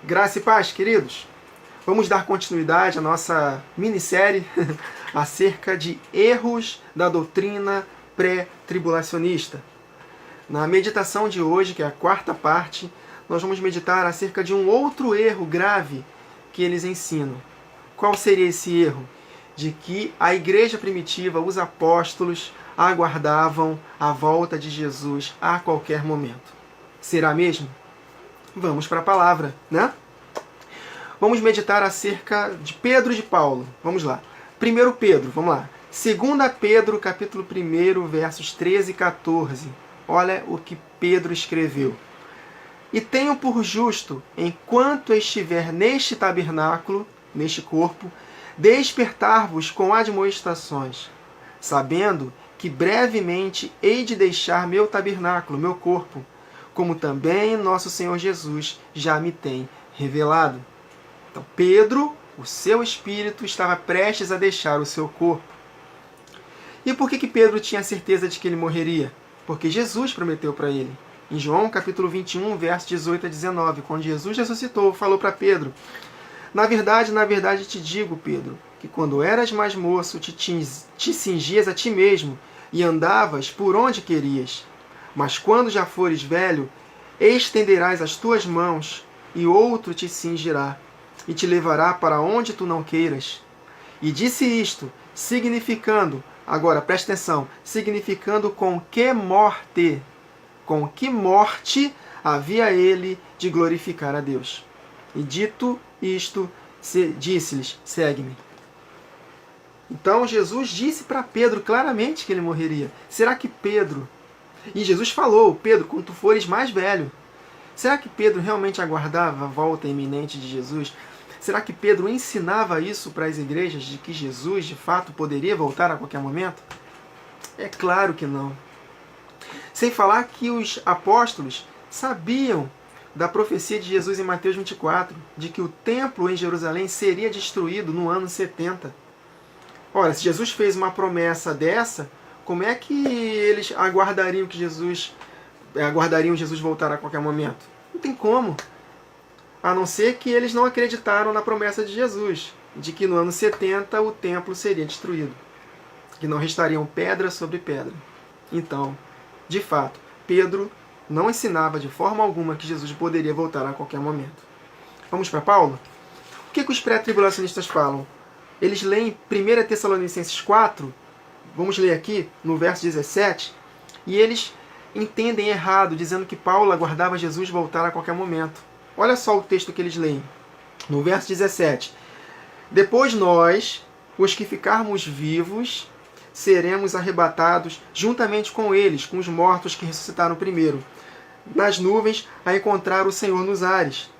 Graça e paz, queridos. Vamos dar continuidade à nossa minissérie acerca de erros da doutrina pré-tribulacionista. Na meditação de hoje, que é a quarta parte, nós vamos meditar acerca de um outro erro grave que eles ensinam. Qual seria esse erro? De que a igreja primitiva, os apóstolos, aguardavam a volta de Jesus a qualquer momento. Será mesmo? Vamos para a palavra, né? Vamos meditar acerca de Pedro e de Paulo. Vamos lá. Primeiro Pedro, vamos lá. 2 Pedro, capítulo 1, versos 13 e 14. Olha o que Pedro escreveu. E tenho por justo, enquanto estiver neste tabernáculo, neste corpo, despertar-vos com admoestações, sabendo que brevemente hei de deixar meu tabernáculo, meu corpo, como também nosso Senhor Jesus já me tem revelado. Então, Pedro, o seu espírito, estava prestes a deixar o seu corpo. E por que Pedro tinha certeza de que ele morreria? Porque Jesus prometeu para ele. Em João capítulo 21, versos 18 a 19, quando Jesus ressuscitou, falou para Pedro: na verdade te digo, Pedro, que quando eras mais moço, te cingias a ti mesmo e andavas por onde querias. Mas quando já fores velho, estenderás as tuas mãos, e outro te cingirá, e te levará para onde tu não queiras. E disse isto, significando, agora presta atenção, significando com que morte havia ele de glorificar a Deus. E dito isto, disse-lhes, segue-me. Então Jesus disse para Pedro claramente que ele morreria. Será que Pedro... E Jesus falou, Pedro, quando tu fores mais velho. Será que Pedro realmente aguardava a volta iminente de Jesus? Será que Pedro ensinava isso para as igrejas, de que Jesus, de fato, poderia voltar a qualquer momento? É claro que não. Sem falar que os apóstolos sabiam da profecia de Jesus em Mateus 24, de que o templo em Jerusalém seria destruído no ano 70. Ora, se Jesus fez uma promessa dessa, como é que eles aguardariam Jesus voltar a qualquer momento? Não tem como. A não ser que eles não acreditaram na promessa de Jesus, de que no ano 70 o templo seria destruído, que não restariam pedra sobre pedra. Então, de fato, Pedro não ensinava de forma alguma que Jesus poderia voltar a qualquer momento. Vamos para Paulo? O que os pré-tribulacionistas falam? Eles leem 1 Tessalonicenses 4, vamos ler aqui no verso 17, e eles entendem errado, dizendo que Paulo aguardava Jesus voltar a qualquer momento. Olha só o texto que eles leem. No verso 17. Depois nós, os que ficarmos vivos, seremos arrebatados juntamente com eles, com os mortos que ressuscitaram primeiro, nas nuvens, a encontrar o Senhor nos ares.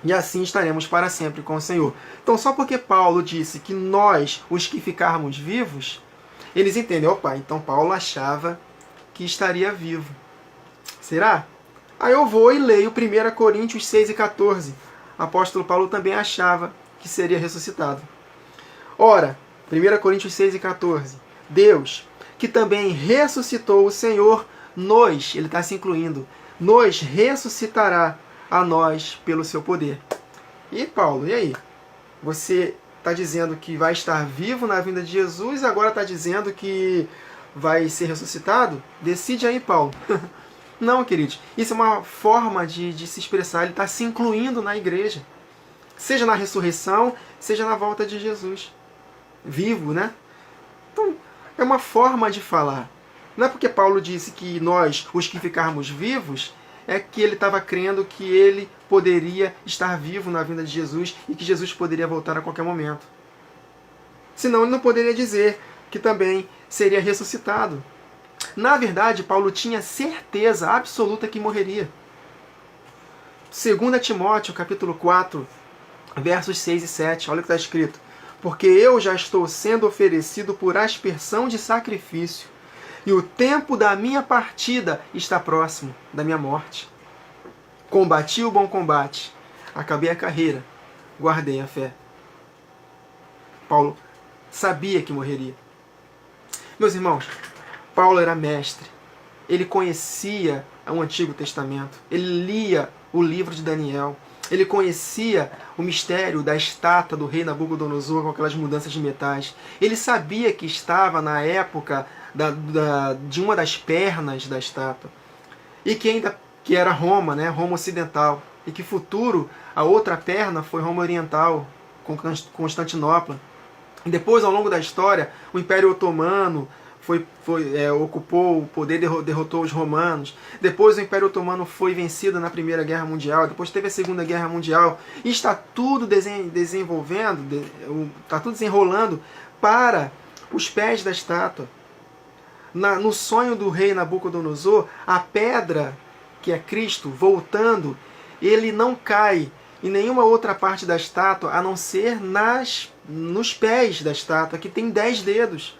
E assim estaremos para sempre com o Senhor. Então, só porque Paulo disse que nós, os que ficarmos vivos, eles entendem, opa, então Paulo achava que estaria vivo. Será? Aí eu vou e leio 1 Coríntios 6 e 14. O apóstolo Paulo também achava que seria ressuscitado. Ora, 1 Coríntios 6 e 14. Deus, que também ressuscitou o Senhor, ele está se incluindo, nos ressuscitará a nós pelo seu poder. E Paulo, e aí? Você está dizendo que vai estar vivo na vinda de Jesus e agora está dizendo que vai ser ressuscitado? Decide aí, Paulo. Não, queridos. Isso é uma forma de se expressar. Ele está se incluindo na igreja. Seja na ressurreição, seja na volta de Jesus. Vivo, né? Então, é uma forma de falar. Não é porque Paulo disse que nós, os que ficarmos vivos, é que ele estava crendo que ele poderia estar vivo na vinda de Jesus e que Jesus poderia voltar a qualquer momento. Senão ele não poderia dizer que também seria ressuscitado. Na verdade, Paulo tinha certeza absoluta que morreria. 2 Timóteo, capítulo 4, versos 6 e 7, olha o que está escrito. Porque eu já estou sendo oferecido por aspersão de sacrifício, e o tempo da minha partida está próximo, da minha morte. Combati o bom combate, acabei a carreira, guardei a fé. Paulo sabia que morreria. Meus irmãos, Paulo era mestre. Ele conhecia o Antigo Testamento. Ele lia o livro de Daniel. Ele conhecia o mistério da estátua do rei Nabucodonosor com aquelas mudanças de metais. Ele sabia que estava na época de uma das pernas da estátua. E que era Roma, né? Roma ocidental. E que futuro a outra perna foi Roma oriental, com Constantinopla. E depois, ao longo da história, o Império Otomano ocupou o poder, derrotou os romanos. Depois o Império Otomano foi vencido na Primeira Guerra Mundial. Depois teve a Segunda Guerra Mundial. E está tudo está tudo desenrolando para os pés da estátua. No sonho do rei Nabucodonosor, a pedra, que é Cristo, voltando, ele não cai em nenhuma outra parte da estátua, a não ser nos pés da estátua, que tem 10 dedos.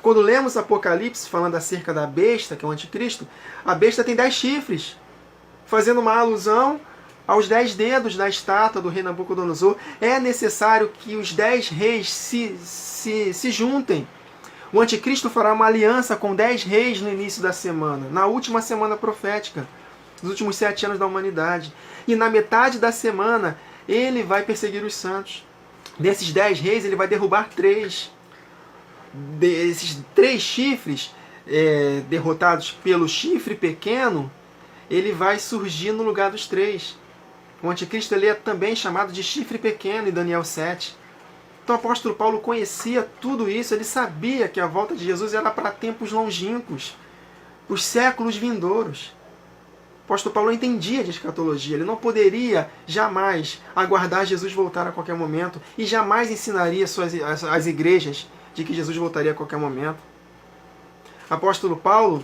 Quando lemos Apocalipse, falando acerca da besta, que é o anticristo, a besta tem 10 chifres, fazendo uma alusão aos 10 dedos da estátua do rei Nabucodonosor. É necessário que os 10 reis se juntem. O anticristo fará uma aliança com 10 reis no início da semana, na última semana profética, nos últimos 7 anos da humanidade. E na metade da semana, ele vai perseguir os santos. Desses 10 reis, ele vai derrubar 3. Desses 3 chifres derrotados pelo chifre pequeno, ele vai surgir no lugar dos 3. O anticristo ele é também chamado de chifre pequeno em Daniel 7. Então o apóstolo Paulo conhecia tudo isso, ele sabia que a volta de Jesus era para tempos longínquos, os séculos vindouros. O apóstolo Paulo entendia de escatologia, ele não poderia jamais aguardar Jesus voltar a qualquer momento e jamais ensinaria as igrejas de que Jesus voltaria a qualquer momento. O apóstolo Paulo,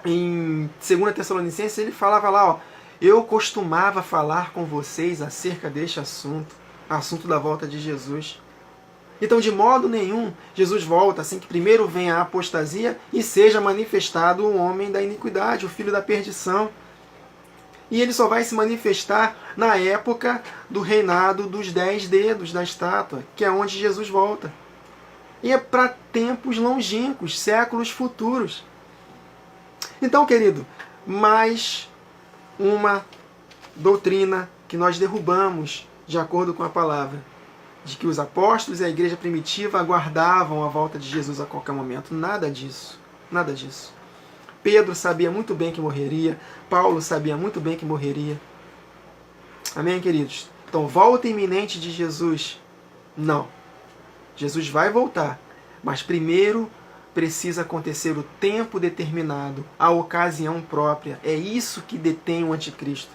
em 2 Tessalonicenses, ele falava lá, eu costumava falar com vocês acerca deste assunto da volta de Jesus. Então, de modo nenhum, Jesus volta assim que primeiro venha a apostasia e seja manifestado o homem da iniquidade, o filho da perdição. E ele só vai se manifestar na época do reinado dos 10 dedos da estátua, que é onde Jesus volta. E é para tempos longínquos, séculos futuros. Então, querido, mais uma doutrina que nós derrubamos de acordo com a palavra, de que os apóstolos e a igreja primitiva aguardavam a volta de Jesus a qualquer momento. Nada disso. Nada disso. Pedro sabia muito bem que morreria. Paulo sabia muito bem que morreria. Amém, queridos? Então, volta iminente de Jesus? Não. Jesus vai voltar, mas primeiro precisa acontecer o tempo determinado, a ocasião própria. É isso que detém o anticristo.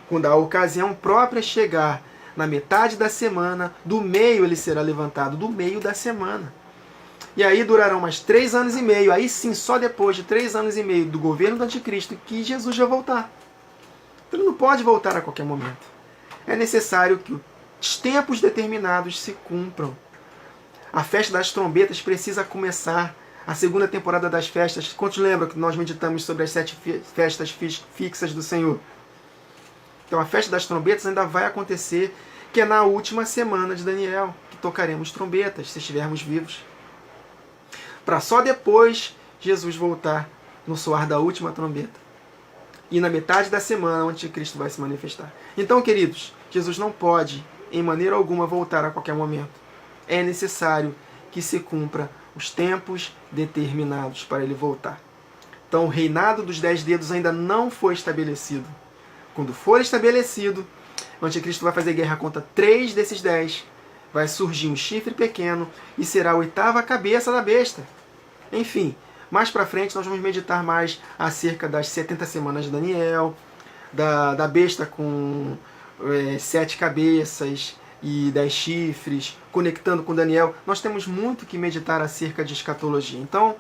Quando a ocasião própria chegar, na metade da semana, do meio ele será levantado, do meio da semana. E aí durarão mais 3 anos e meio, aí sim, só depois de 3 anos e meio do governo do anticristo, que Jesus vai voltar. Ele não pode voltar a qualquer momento. É necessário que os tempos determinados se cumpram. A festa das trombetas precisa começar. A segunda temporada das festas. Quantos lembram que nós meditamos sobre as 7 festas fixas do Senhor? Então a festa das trombetas ainda vai acontecer, que é na última semana de Daniel, que tocaremos trombetas, se estivermos vivos. Para só depois Jesus voltar no soar da última trombeta. E na metade da semana o anticristo vai se manifestar. Então, queridos, Jesus não pode, em maneira alguma, voltar a qualquer momento. É necessário que se cumpra os tempos determinados para ele voltar. Então o reinado dos 10 dedos ainda não foi estabelecido. Quando for estabelecido, o anticristo vai fazer guerra contra 3 desses 10. Vai surgir um chifre pequeno e será a 8ª cabeça da besta. Enfim, mais para frente nós vamos meditar mais acerca das 70 semanas de Daniel, da besta com 7 cabeças e 10 chifres, conectando com Daniel. Nós temos muito que meditar acerca de escatologia. Então,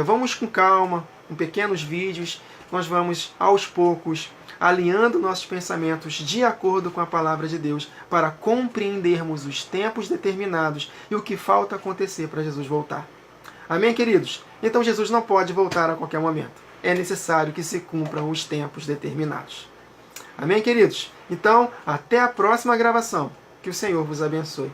vamos com calma, com pequenos vídeos, nós vamos aos poucos alinhando nossos pensamentos de acordo com a palavra de Deus para compreendermos os tempos determinados e o que falta acontecer para Jesus voltar. Amém, queridos? Então Jesus não pode voltar a qualquer momento. É necessário que se cumpram os tempos determinados. Amém, queridos? Então, até a próxima gravação. Que o Senhor vos abençoe.